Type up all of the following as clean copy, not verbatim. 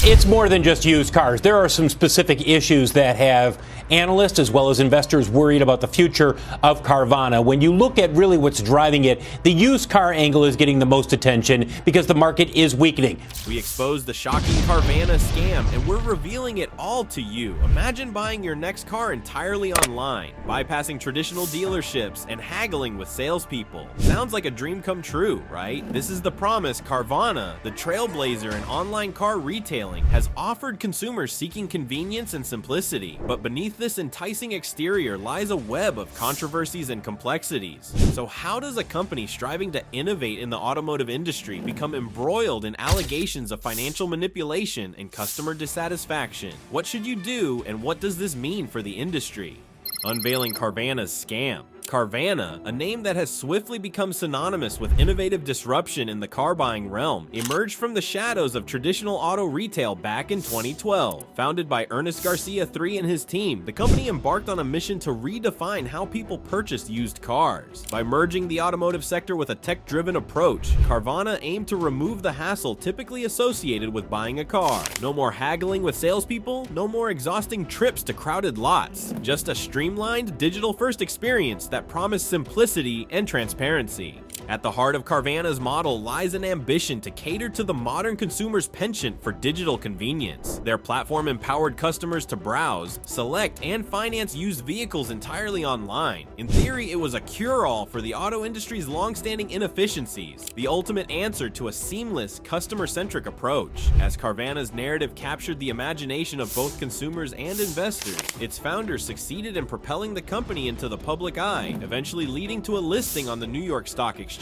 It's more than just used cars. There are some specific issues that have analysts as well as investors worried about the future of Carvana. When you look at really what's driving it, the used car angle is getting the most attention because the market is weakening. We expose the shocking Carvana scam, and we're revealing it all to you. Imagine buying your next car entirely online, bypassing traditional dealerships and haggling with salespeople. Sounds like a dream come true, right? This is the promise Carvana, the trailblazer in online car retailing, has offered consumers seeking convenience and simplicity. But beneath this enticing exterior lies a web of controversies and complexities. So how does a company striving to innovate in the automotive industry become embroiled in allegations of financial manipulation and customer dissatisfaction? What should you do, and what does this mean for the industry? Unveiling Carvana's scam. Carvana, a name that has swiftly become synonymous with innovative disruption in the car buying realm, emerged from the shadows of traditional auto retail back in 2012. Founded by Ernest Garcia III and his team, the company embarked on a mission to redefine how people purchased used cars. By merging the automotive sector with a tech-driven approach, Carvana aimed to remove the hassle typically associated with buying a car. No more haggling with salespeople, no more exhausting trips to crowded lots, just a streamlined, digital-first experience that promised simplicity and transparency. At the heart of Carvana's model lies an ambition to cater to the modern consumer's penchant for digital convenience. Their platform empowered customers to browse, select, and finance used vehicles entirely online. In theory, it was a cure-all for the auto industry's long-standing inefficiencies, the ultimate answer to a seamless, customer-centric approach. As Carvana's narrative captured the imagination of both consumers and investors, its founders succeeded in propelling the company into the public eye, eventually leading to a listing on the New York Stock Exchange.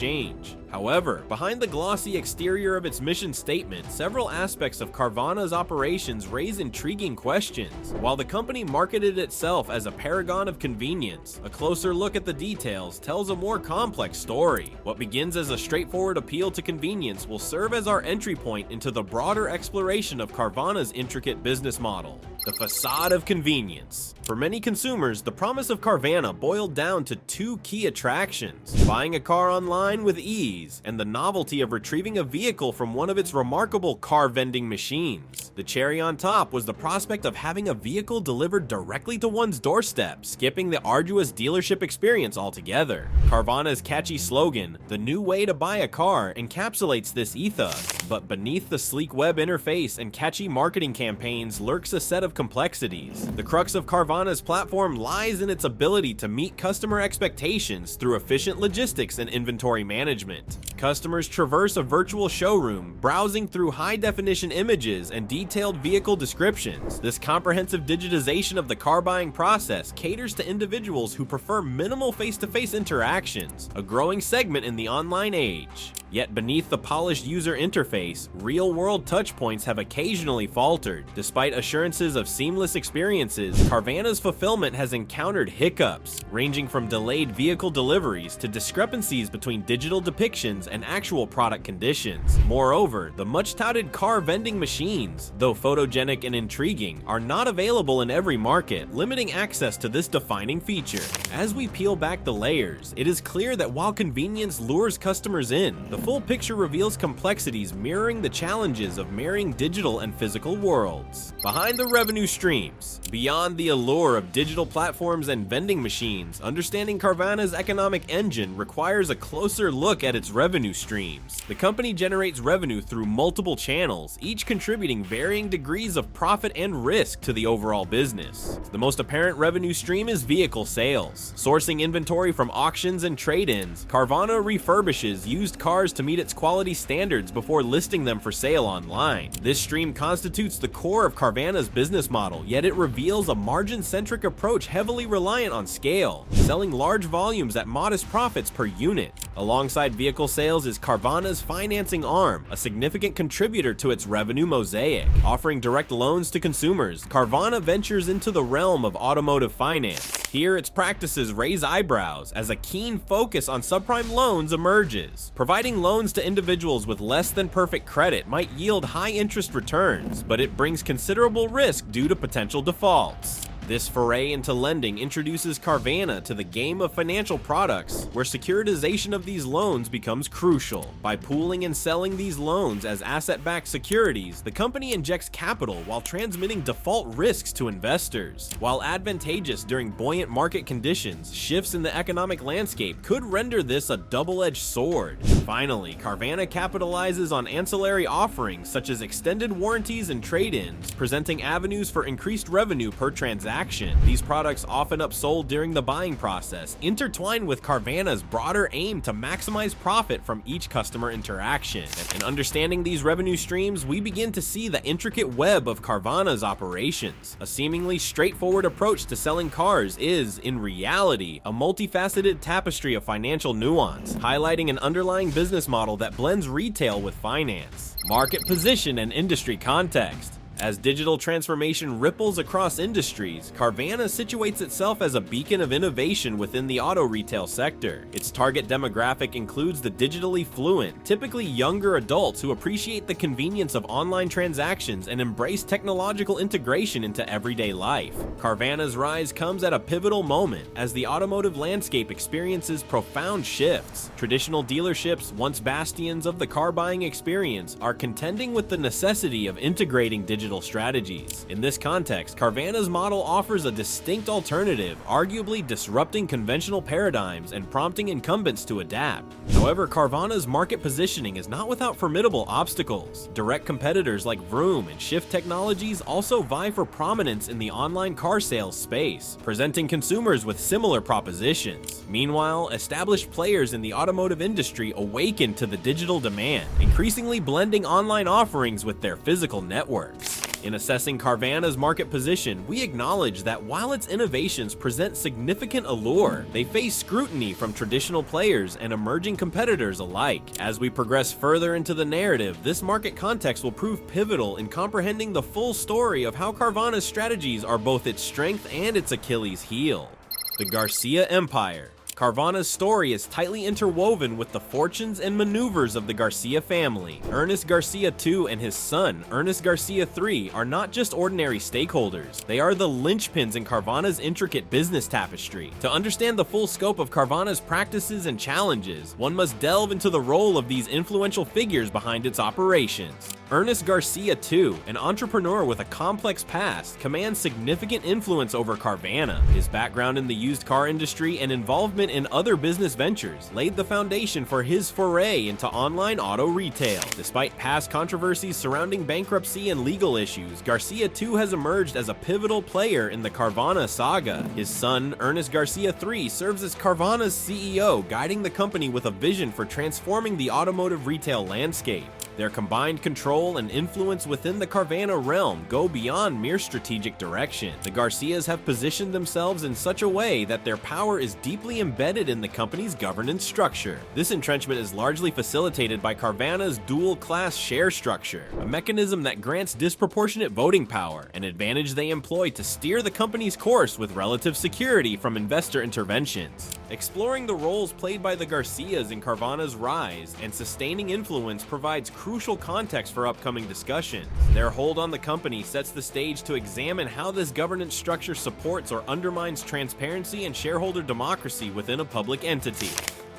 However, behind the glossy exterior of its mission statement, several aspects of Carvana's operations raise intriguing questions. While the company marketed itself as a paragon of convenience, a closer look at the details tells a more complex story. What begins as a straightforward appeal to convenience will serve as our entry point into the broader exploration of Carvana's intricate business model. The Facade of Convenience. For many consumers, the promise of Carvana boiled down to two key attractions: buying a car online with ease, and the novelty of retrieving a vehicle from one of its remarkable car vending machines. The cherry on top was the prospect of having a vehicle delivered directly to one's doorstep, skipping the arduous dealership experience altogether. Carvana's catchy slogan, "The new way to buy a car," encapsulates this ethos. But beneath the sleek web interface and catchy marketing campaigns lurks a set of complexities. The crux of Carvana's platform lies in its ability to meet customer expectations through efficient logistics and inventory management. Customers traverse a virtual showroom, browsing through high-definition images and detailed vehicle descriptions. This comprehensive digitization of the car buying process caters to individuals who prefer minimal face-to-face interactions, a growing segment in the online age. Yet beneath the polished user interface, real-world touchpoints have occasionally faltered. Despite assurances of seamless experiences, Carvana's fulfillment has encountered hiccups, ranging from delayed vehicle deliveries to discrepancies between digital depictions and actual product conditions. Moreover, the much-touted car vending machines, though photogenic and intriguing, are not available in every market, limiting access to this defining feature. As we peel back the layers, it is clear that while convenience lures customers in, the full picture reveals complexities mirroring the challenges of marrying digital and physical worlds. Behind the revenue streams. Beyond the allure of digital platforms and vending machines, understanding Carvana's economic engine requires a closer look at its revenue streams. The company generates revenue through multiple channels, each contributing varying degrees of profit and risk to the overall business. The most apparent revenue stream is vehicle sales. Sourcing inventory from auctions and trade-ins, Carvana refurbishes used cars to meet its quality standards before listing them for sale online. This stream constitutes the core of Carvana's business model, yet it reveals a margin-centric approach heavily reliant on scale, selling large volumes at modest profits per unit. Alongside vehicle sales is Carvana's financing arm, a significant contributor to its revenue mosaic. Offering direct loans to consumers, Carvana ventures into the realm of automotive finance. Here, its practices raise eyebrows as a keen focus on subprime loans emerges. Providing loans to individuals with less than perfect credit might yield high interest returns, but it brings considerable risk due to potential defaults. This foray into lending introduces Carvana to the game of financial products, where securitization of these loans becomes crucial. By pooling and selling these loans as asset-backed securities, the company injects capital while transmitting default risks to investors. While advantageous during buoyant market conditions, shifts in the economic landscape could render this a double-edged sword. Finally, Carvana capitalizes on ancillary offerings such as extended warranties and trade-ins, presenting avenues for increased revenue per transaction. These products, often upsold during the buying process, intertwine with Carvana's broader aim to maximize profit from each customer interaction. In understanding these revenue streams, we begin to see the intricate web of Carvana's operations. A seemingly straightforward approach to selling cars is, in reality, a multifaceted tapestry of financial nuance, highlighting an underlying business model that blends retail with finance, market position, and industry context. As digital transformation ripples across industries, Carvana situates itself as a beacon of innovation within the auto retail sector. Its target demographic includes the digitally fluent, typically younger adults who appreciate the convenience of online transactions and embrace technological integration into everyday life. Carvana's rise comes at a pivotal moment as the automotive landscape experiences profound shifts. Traditional dealerships, once bastions of the car buying experience, are contending with the necessity of integrating digital strategies. In this context, Carvana's model offers a distinct alternative, arguably disrupting conventional paradigms and prompting incumbents to adapt. However, Carvana's market positioning is not without formidable obstacles. Direct competitors like Vroom and Shift Technologies also vie for prominence in the online car sales space, presenting consumers with similar propositions. Meanwhile, established players in the automotive industry awaken to the digital demand, increasingly blending online offerings with their physical networks. In assessing Carvana's market position, we acknowledge that while its innovations present significant allure, they face scrutiny from traditional players and emerging competitors alike. As we progress further into the narrative, this market context will prove pivotal in comprehending the full story of how Carvana's strategies are both its strength and its Achilles heel. The Garcia Empire. Carvana's story is tightly interwoven with the fortunes and maneuvers of the Garcia family. Ernest Garcia II and his son, Ernest Garcia III, are not just ordinary stakeholders. They are the linchpins in Carvana's intricate business tapestry. To understand the full scope of Carvana's practices and challenges, one must delve into the role of these influential figures behind its operations. Ernest Garcia II, an entrepreneur with a complex past, commands significant influence over Carvana. His background in the used car industry and involvement in other business ventures laid the foundation for his foray into online auto retail. Despite past controversies surrounding bankruptcy and legal issues, Garcia II has emerged as a pivotal player in the Carvana saga. His son, Ernest Garcia III, serves as Carvana's CEO, guiding the company with a vision for transforming the automotive retail landscape. Their combined control and influence within the Carvana realm go beyond mere strategic direction. The Garcias have positioned themselves in such a way that their power is deeply embedded in the company's governance structure. This entrenchment is largely facilitated by Carvana's dual-class share structure, a mechanism that grants disproportionate voting power, an advantage they employ to steer the company's course with relative security from investor interventions. Exploring the roles played by the Garcias in Carvana's rise and sustaining influence provides crucial context for upcoming discussions. Their hold on the company sets the stage to examine how this governance structure supports or undermines transparency and shareholder democracy within a public entity.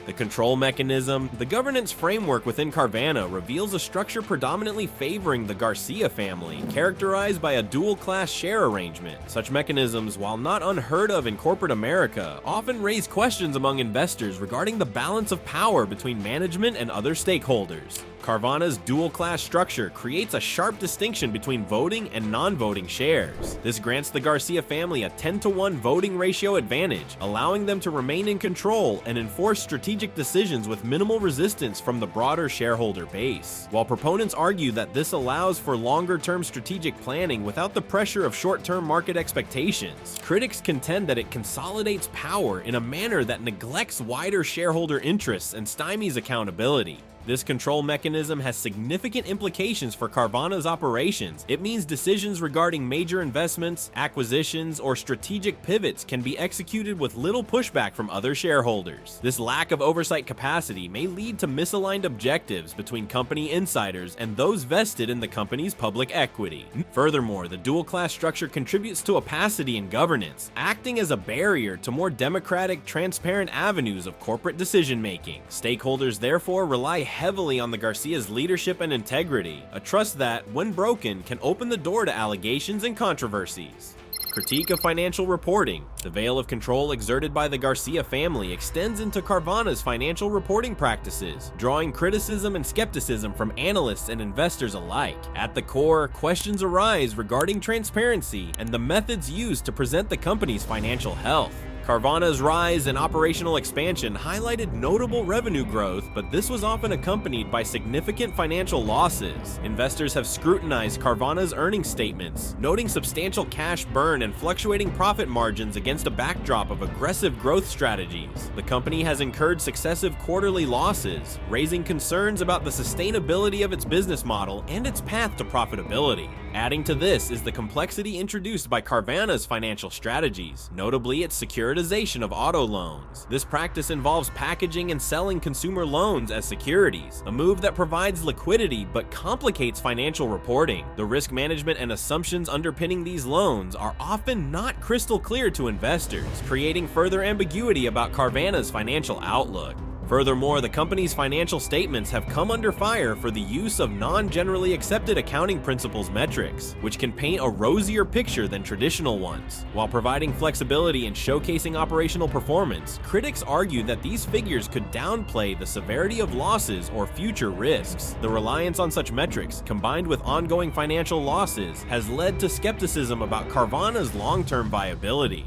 The control mechanism. The governance framework within Carvana reveals a structure predominantly favoring the Garcia family, characterized by a dual-class share arrangement. Such mechanisms, while not unheard of in corporate America, often raise questions among investors regarding the balance of power between management and other stakeholders. Carvana's dual-class structure creates a sharp distinction between voting and non-voting shares. This grants the Garcia family a 10-to-1 voting ratio advantage, allowing them to remain in control and enforce strategic decisions with minimal resistance from the broader shareholder base. While proponents argue that this allows for longer-term strategic planning without the pressure of short-term market expectations, critics contend that it consolidates power in a manner that neglects wider shareholder interests and stymies accountability. This control mechanism has significant implications for Carvana's operations. It means decisions regarding major investments, acquisitions, or strategic pivots can be executed with little pushback from other shareholders. This lack of oversight capacity may lead to misaligned objectives between company insiders and those vested in the company's public equity. Furthermore, the dual-class structure contributes to opacity in governance, acting as a barrier to more democratic, transparent avenues of corporate decision-making. Stakeholders therefore rely heavily on the Garcia's leadership and integrity, a trust that, when broken, can open the door to allegations and controversies. Critique of financial reporting. The veil of control exerted by the Garcia family extends into Carvana's financial reporting practices, drawing criticism and skepticism from analysts and investors alike. At the core, questions arise regarding transparency and the methods used to present the company's financial health. Carvana's rise and operational expansion highlighted notable revenue growth, but this was often accompanied by significant financial losses. Investors have scrutinized Carvana's earnings statements, noting substantial cash burn and fluctuating profit margins against a backdrop of aggressive growth strategies. The company has incurred successive quarterly losses, raising concerns about the sustainability of its business model and its path to profitability. Adding to this is the complexity introduced by Carvana's financial strategies, notably its securitization of auto loans. This practice involves packaging and selling consumer loans as securities, a move that provides liquidity but complicates financial reporting. The risk management and assumptions underpinning these loans are often not crystal clear to investors, creating further ambiguity about Carvana's financial outlook. Furthermore, the company's financial statements have come under fire for the use of non-generally accepted accounting principles metrics, which can paint a rosier picture than traditional ones. While providing flexibility and showcasing operational performance, critics argue that these figures could downplay the severity of losses or future risks. The reliance on such metrics, combined with ongoing financial losses, has led to skepticism about Carvana's long-term viability.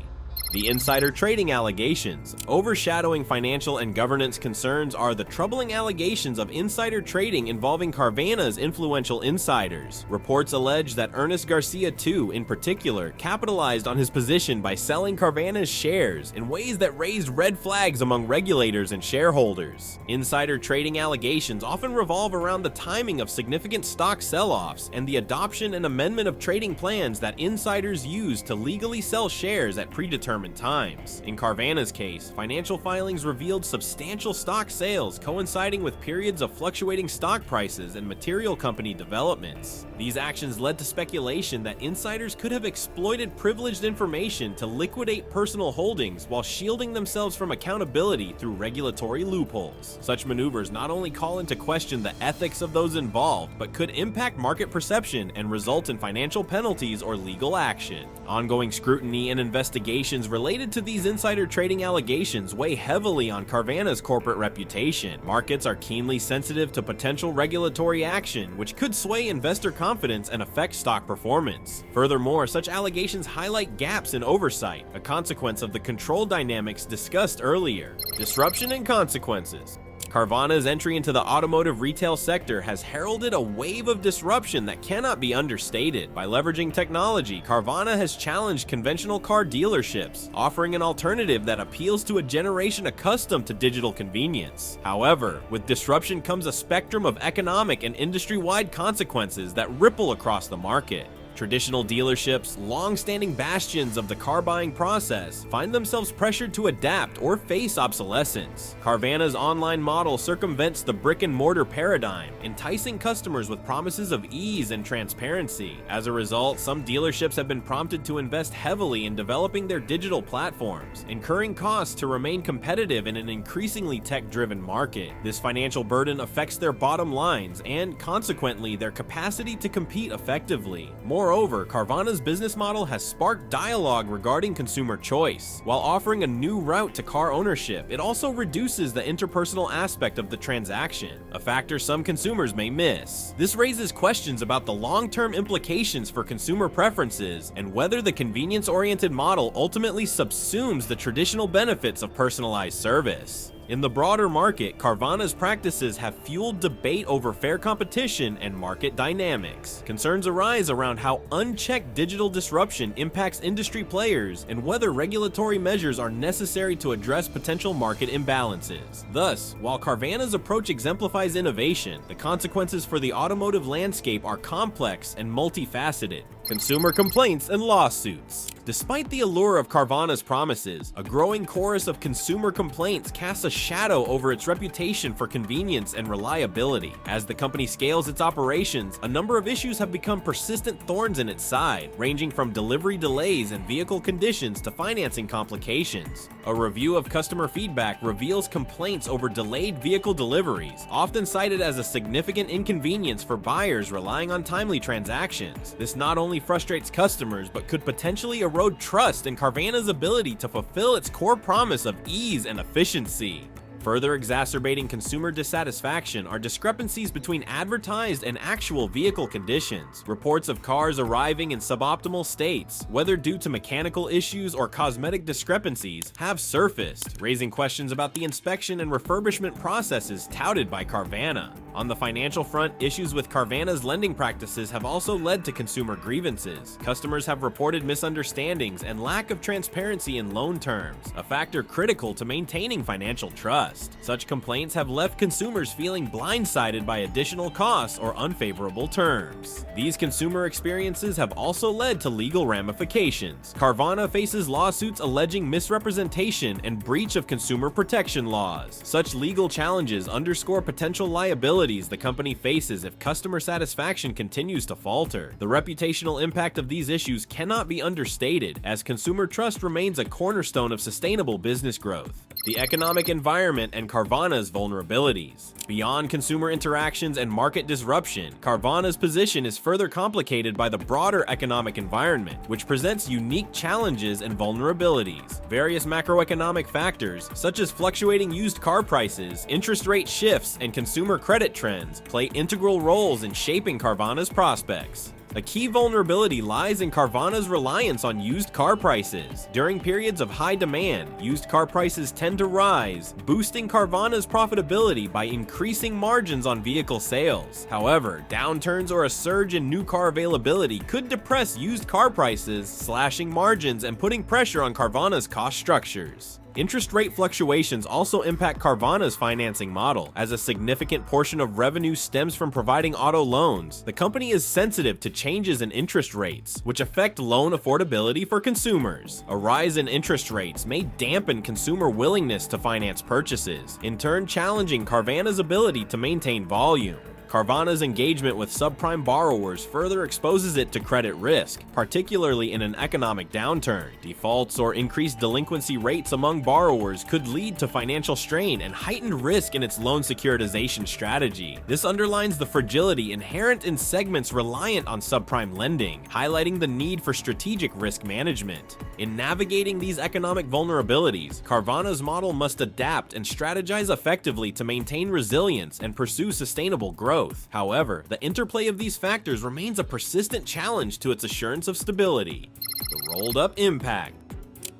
The insider trading allegations. Overshadowing financial and governance concerns are the troubling allegations of insider trading involving Carvana's influential insiders. Reports allege that Ernest Garcia II, in particular, capitalized on his position by selling Carvana's shares in ways that raised red flags among regulators and shareholders. Insider trading allegations often revolve around the timing of significant stock sell-offs and the adoption and amendment of trading plans that insiders use to legally sell shares at predetermined times. In Carvana's case, financial filings revealed substantial stock sales coinciding with periods of fluctuating stock prices and material company developments. These actions led to speculation that insiders could have exploited privileged information to liquidate personal holdings while shielding themselves from accountability through regulatory loopholes. Such maneuvers not only call into question the ethics of those involved, but could impact market perception and result in financial penalties or legal action. Ongoing scrutiny and investigations related to these insider trading allegations weigh heavily on Carvana's corporate reputation. Markets are keenly sensitive to potential regulatory action, which could sway investor confidence and affect stock performance. Furthermore, such allegations highlight gaps in oversight, a consequence of the control dynamics discussed earlier. Disruption and consequences. Carvana's entry into the automotive retail sector has heralded a wave of disruption that cannot be understated. By leveraging technology, Carvana has challenged conventional car dealerships, offering an alternative that appeals to a generation accustomed to digital convenience. However, with disruption comes a spectrum of economic and industry-wide consequences that ripple across the market. Traditional dealerships, long-standing bastions of the car buying process, find themselves pressured to adapt or face obsolescence. Carvana's online model circumvents the brick-and-mortar paradigm, enticing customers with promises of ease and transparency. As a result, some dealerships have been prompted to invest heavily in developing their digital platforms, incurring costs to remain competitive in an increasingly tech-driven market. This financial burden affects their bottom lines and, consequently, their capacity to compete effectively. Moreover, Carvana's business model has sparked dialogue regarding consumer choice. While offering a new route to car ownership, it also reduces the interpersonal aspect of the transaction, a factor some consumers may miss. This raises questions about the long-term implications for consumer preferences and whether the convenience-oriented model ultimately subsumes the traditional benefits of personalized service. In the broader market, Carvana's practices have fueled debate over fair competition and market dynamics. Concerns arise around how unchecked digital disruption impacts industry players and whether regulatory measures are necessary to address potential market imbalances. Thus, while Carvana's approach exemplifies innovation, the consequences for the automotive landscape are complex and multifaceted. Consumer complaints and lawsuits. Despite the allure of Carvana's promises, a growing chorus of consumer complaints casts a shadow over its reputation for convenience and reliability. As the company scales its operations, a number of issues have become persistent thorns in its side, ranging from delivery delays and vehicle conditions to financing complications. A review of customer feedback reveals complaints over delayed vehicle deliveries, often cited as a significant inconvenience for buyers relying on timely transactions. This not only frustrates customers, but could potentially erode trust in Carvana's ability to fulfill its core promise of ease and efficiency. Further exacerbating consumer dissatisfaction are discrepancies between advertised and actual vehicle conditions. Reports of cars arriving in suboptimal states, whether due to mechanical issues or cosmetic discrepancies, have surfaced, raising questions about the inspection and refurbishment processes touted by Carvana. On the financial front, issues with Carvana's lending practices have also led to consumer grievances. Customers have reported misunderstandings and lack of transparency in loan terms, a factor critical to maintaining financial trust. Such complaints have left consumers feeling blindsided by additional costs or unfavorable terms. These consumer experiences have also led to legal ramifications. Carvana faces lawsuits alleging misrepresentation and breach of consumer protection laws. Such legal challenges underscore potential liabilities the company faces if customer satisfaction continues to falter. The reputational impact of these issues cannot be understated, as consumer trust remains a cornerstone of sustainable business growth. The economic environment and Carvana's vulnerabilities. Beyond consumer interactions and market disruption, Carvana's position is further complicated by the broader economic environment, which presents unique challenges and vulnerabilities. Various macroeconomic factors, such as fluctuating used car prices, interest rate shifts, and consumer credit trends, play integral roles in shaping Carvana's prospects. A key vulnerability lies in Carvana's reliance on used car prices. During periods of high demand, used car prices tend to rise, boosting Carvana's profitability by increasing margins on vehicle sales. However, downturns or a surge in new car availability could depress used car prices, slashing margins and putting pressure on Carvana's cost structures. Interest rate fluctuations also impact Carvana's financing model, as a significant portion of revenue stems from providing auto loans. The company is sensitive to changes in interest rates, which affect loan affordability for consumers. A rise in interest rates may dampen consumer willingness to finance purchases, in turn challenging Carvana's ability to maintain volume. Carvana's engagement with subprime borrowers further exposes it to credit risk, particularly in an economic downturn. Defaults or increased delinquency rates among borrowers could lead to financial strain and heightened risk in its loan securitization strategy. This underlines the fragility inherent in segments reliant on subprime lending, highlighting the need for strategic risk management. In navigating these economic vulnerabilities, Carvana's model must adapt and strategize effectively to maintain resilience and pursue sustainable growth. However, the interplay of these factors remains a persistent challenge to its assurance of stability. The rolled-up impact.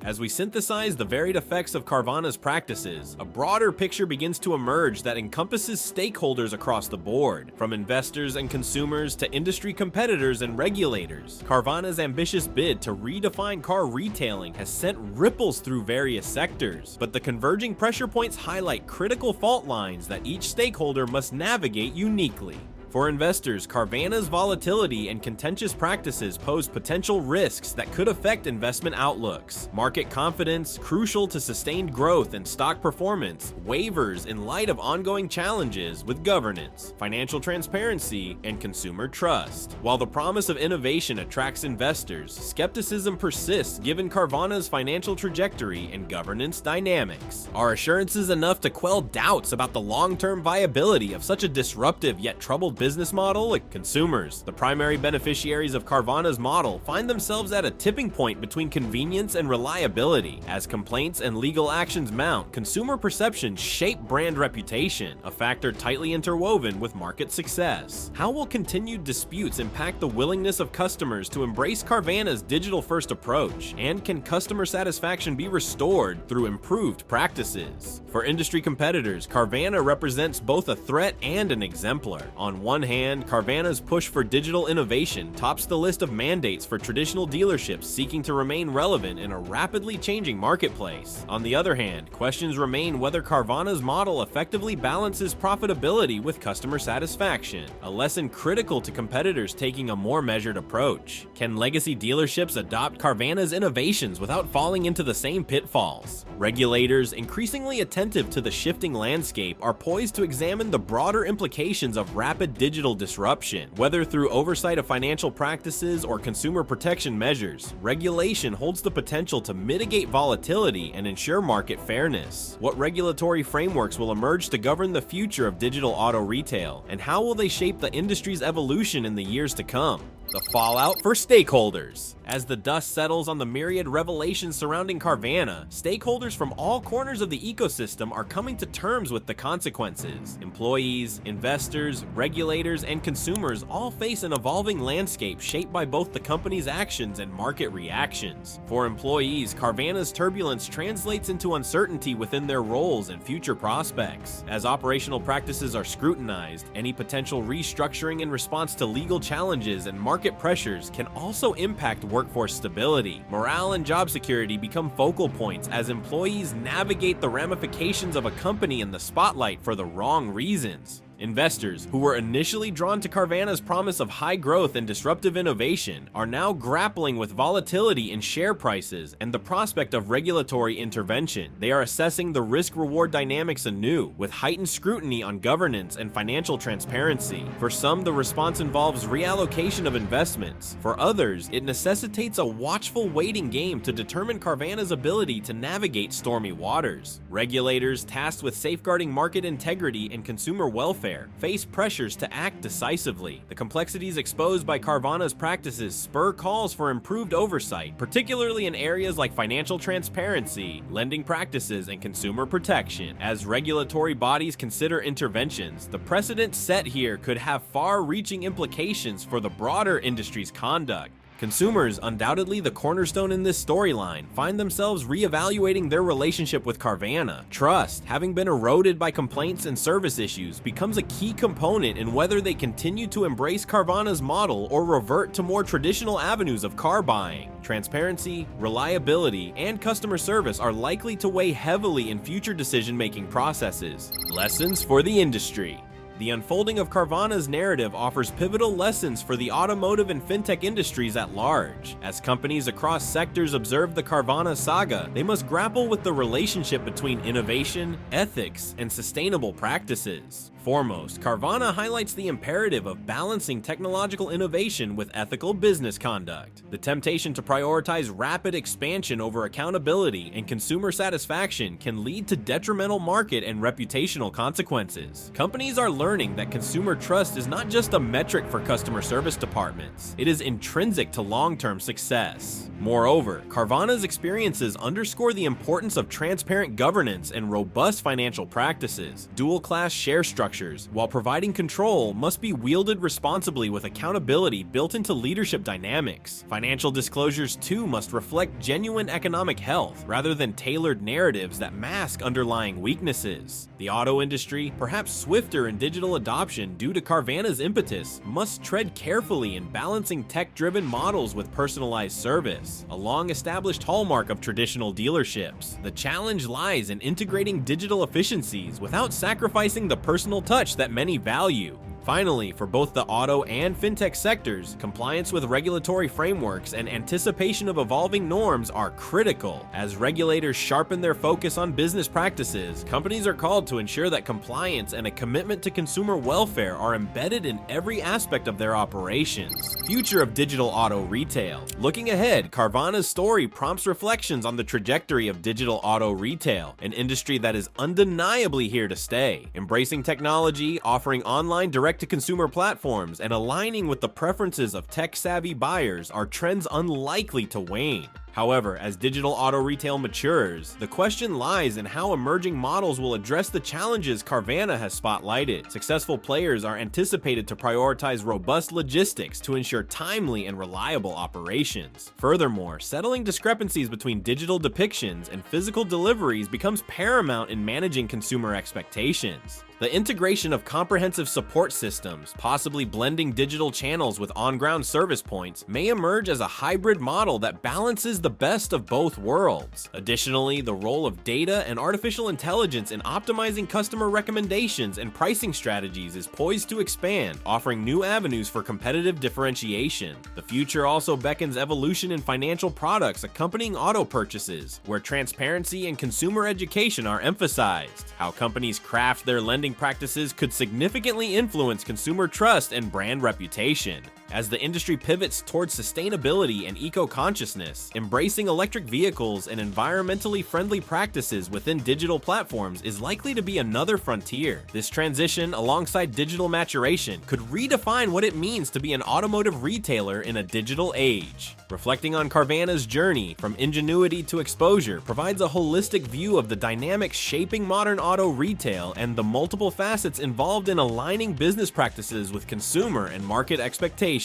As we synthesize the varied effects of Carvana's practices, a broader picture begins to emerge that encompasses stakeholders across the board, from investors and consumers to industry competitors and regulators. Carvana's ambitious bid to redefine car retailing has sent ripples through various sectors, but the converging pressure points highlight critical fault lines that each stakeholder must navigate uniquely. For investors, Carvana's volatility and contentious practices pose potential risks that could affect investment outlooks. Market confidence, crucial to sustained growth and stock performance, wavers in light of ongoing challenges with governance, financial transparency, and consumer trust. While the promise of innovation attracts investors, skepticism persists given Carvana's financial trajectory and governance dynamics. Are assurances enough to quell doubts about the long-term viability of such a disruptive yet troubled business model? Consumers, the primary beneficiaries of Carvana's model, find themselves at a tipping point between convenience and reliability. As complaints and legal actions mount, consumer perceptions shape brand reputation, a factor tightly interwoven with market success. How will continued disputes impact the willingness of customers to embrace Carvana's digital-first approach? And can customer satisfaction be restored through improved practices? For industry competitors, Carvana represents both a threat and an exemplar. On one hand, Carvana's push for digital innovation tops the list of mandates for traditional dealerships seeking to remain relevant in a rapidly changing marketplace. On the other hand, questions remain whether Carvana's model effectively balances profitability with customer satisfaction, a lesson critical to competitors taking a more measured approach. Can legacy dealerships adopt Carvana's innovations without falling into the same pitfalls? Regulators, increasingly attentive to the shifting landscape, are poised to examine the broader implications of rapid digital disruption. Whether through oversight of financial practices or consumer protection measures, regulation holds the potential to mitigate volatility and ensure market fairness. What regulatory frameworks will emerge to govern the future of digital auto retail, and how will they shape the industry's evolution in the years to come? The fallout for stakeholders. As the dust settles on the myriad revelations surrounding Carvana, stakeholders from all corners of the ecosystem are coming to terms with the consequences. Employees, investors, regulators, and consumers all face an evolving landscape shaped by both the company's actions and market reactions. For employees, Carvana's turbulence translates into uncertainty within their roles and future prospects. As operational practices are scrutinized, any potential restructuring in response to legal challenges and market pressures can also impact workforce stability. Morale and job security become focal points as employees navigate the ramifications of a company in the spotlight for the wrong reasons. Investors, who were initially drawn to Carvana's promise of high growth and disruptive innovation, are now grappling with volatility in share prices and the prospect of regulatory intervention. They are assessing the risk-reward dynamics anew, with heightened scrutiny on governance and financial transparency. For some, the response involves reallocation of investments. For others, it necessitates a watchful waiting game to determine Carvana's ability to navigate stormy waters. Regulators, tasked with safeguarding market integrity and consumer welfare, face pressures to act decisively. The complexities exposed by Carvana's practices spur calls for improved oversight, particularly in areas like financial transparency, lending practices, and consumer protection. As regulatory bodies consider interventions, the precedent set here could have far-reaching implications for the broader industry's conduct. Consumers, undoubtedly the cornerstone in this storyline, find themselves reevaluating their relationship with Carvana. Trust, having been eroded by complaints and service issues, becomes a key component in whether they continue to embrace Carvana's model or revert to more traditional avenues of car buying. Transparency, reliability, and customer service are likely to weigh heavily in future decision-making processes. Lessons for the industry. The unfolding of Carvana's narrative offers pivotal lessons for the automotive and fintech industries at large. As companies across sectors observe the Carvana saga, they must grapple with the relationship between innovation, ethics, and sustainable practices. Foremost, Carvana highlights the imperative of balancing technological innovation with ethical business conduct. The temptation to prioritize rapid expansion over accountability and consumer satisfaction can lead to detrimental market and reputational consequences. Companies are learning that consumer trust is not just a metric for customer service departments, it is intrinsic to long-term success. Moreover, Carvana's experiences underscore the importance of transparent governance and robust financial practices. Dual-class share structures, while providing control, must be wielded responsibly with accountability built into leadership dynamics. Financial disclosures, too, must reflect genuine economic health, rather than tailored narratives that mask underlying weaknesses. The auto industry, perhaps swifter in digital adoption due to Carvana's impetus, must tread carefully in balancing tech-driven models with personalized service, a long-established hallmark of traditional dealerships. The challenge lies in integrating digital efficiencies without sacrificing the personal touch that many value. Finally, for both the auto and fintech sectors, compliance with regulatory frameworks and anticipation of evolving norms are critical. As regulators sharpen their focus on business practices, companies are called to ensure that compliance and a commitment to consumer welfare are embedded in every aspect of their operations. Future of digital auto retail. Looking ahead, Carvana's story prompts reflections on the trajectory of digital auto retail, an industry that is undeniably here to stay. Embracing technology, offering online direct direct-to-consumer platforms and aligning with the preferences of tech-savvy buyers are trends unlikely to wane. However, as digital auto retail matures, the question lies in how emerging models will address the challenges Carvana has spotlighted. Successful players are anticipated to prioritize robust logistics to ensure timely and reliable operations. Furthermore, settling discrepancies between digital depictions and physical deliveries becomes paramount in managing consumer expectations. The integration of comprehensive support systems, possibly blending digital channels with on-ground service points, may emerge as a hybrid model that balances the best of both worlds. Additionally, the role of data and artificial intelligence in optimizing customer recommendations and pricing strategies is poised to expand, offering new avenues for competitive differentiation. The future also beckons evolution in financial products accompanying auto purchases, where transparency and consumer education are emphasized. How companies craft their lending practices could significantly influence consumer trust and brand reputation. As the industry pivots towards sustainability and eco-consciousness, embracing electric vehicles and environmentally friendly practices within digital platforms is likely to be another frontier. This transition, alongside digital maturation, could redefine what it means to be an automotive retailer in a digital age. Reflecting on Carvana's journey from ingenuity to exposure provides a holistic view of the dynamics shaping modern auto retail and the multiple facets involved in aligning business practices with consumer and market expectations.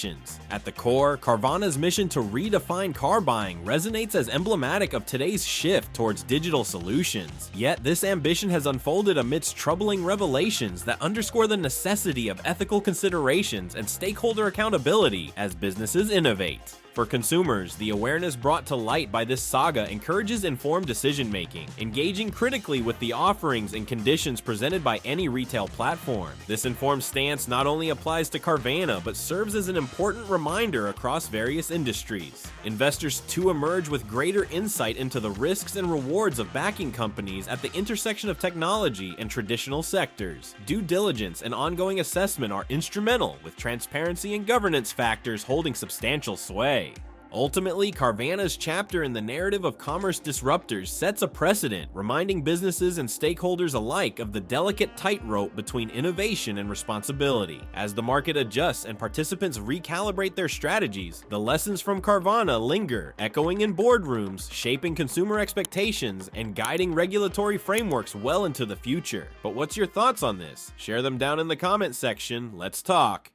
At the core, Carvana's mission to redefine car buying resonates as emblematic of today's shift towards digital solutions. Yet this ambition has unfolded amidst troubling revelations that underscore the necessity of ethical considerations and stakeholder accountability as businesses innovate. For consumers, the awareness brought to light by this saga encourages informed decision-making, engaging critically with the offerings and conditions presented by any retail platform. This informed stance not only applies to Carvana, but serves as an important reminder across various industries. Investors too emerge with greater insight into the risks and rewards of backing companies at the intersection of technology and traditional sectors. Due diligence and ongoing assessment are instrumental, with transparency and governance factors holding substantial sway. Ultimately, Carvana's chapter in the narrative of commerce disruptors sets a precedent, reminding businesses and stakeholders alike of the delicate tightrope between innovation and responsibility. As the market adjusts and participants recalibrate their strategies, the lessons from Carvana linger, echoing in boardrooms, shaping consumer expectations, and guiding regulatory frameworks well into the future. But what's your thoughts on this? Share them down in the comment section. Let's talk.